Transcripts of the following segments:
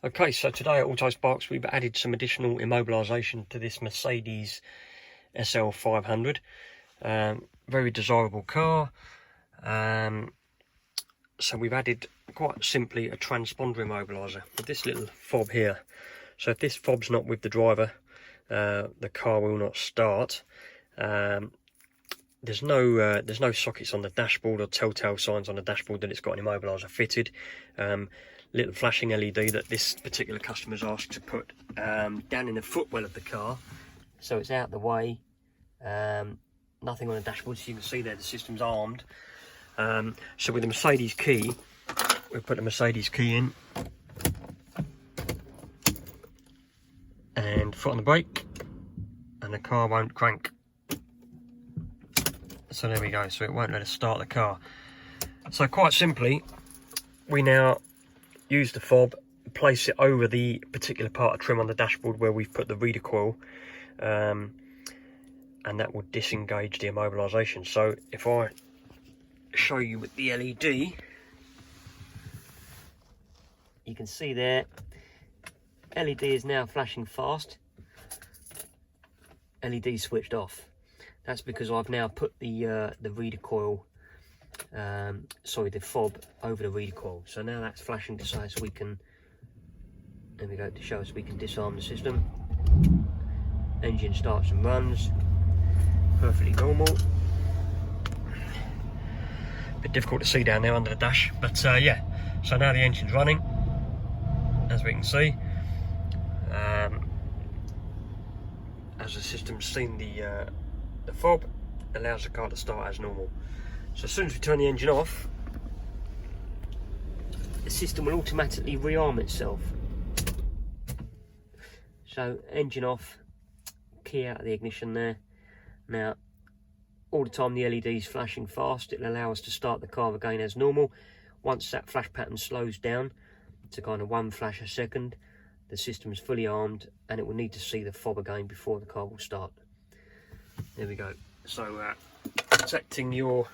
Okay, so today at Auto Sparks we've added some additional immobilisation to this Mercedes SL 500. Very desirable car. So we've added quite simply a transponder immobiliser with this little fob here. So if this fob's not with the driver, the car will not start. There's no sockets on the dashboard or telltale signs on the dashboard that it's got an immobiliser fitted. Little flashing LED that this particular customer's asked to put down in the footwell of the car, so it's out the way. Nothing on the dashboard, so you can see there the system's armed. So with the Mercedes key, we'll put the Mercedes key in and foot on the brake, and the car won't crank. So there we go, so it won't let us start the car. So quite simply, we now use the fob, place it over the particular part of trim on the dashboard where we've put the reader coil, and that will disengage the immobilisation. So if I show you with the LED, you can see there, LED is now flashing fast. LED switched off. That's because I've now put the reader coil, the fob over the reader coil. So now that's flashing to say so we can, there we go, to show us we can disarm the system. Engine starts and runs, perfectly normal. Bit difficult to see down there under the dash, but yeah. So now the engine's running, as we can see. As the system's seen the fob, allows the car to start as normal. So as soon as we turn the engine off, the system will automatically rearm itself. So engine off, key out of the ignition there. Now all the time the LED is flashing fast, it'll allow us to start the car again as normal. Once that flash pattern slows down to kind of one flash a second, the system is fully armed and it will need to see the fob again before the car will start. There we go. So protecting your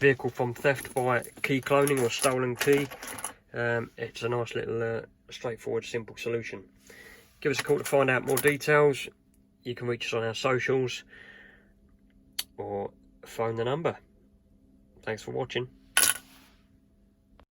vehicle from theft by key cloning or stolen key, it's a nice little straightforward, simple solution. Give us a call to find out more details. You can reach us on our socials or phone the number. Thanks for watching.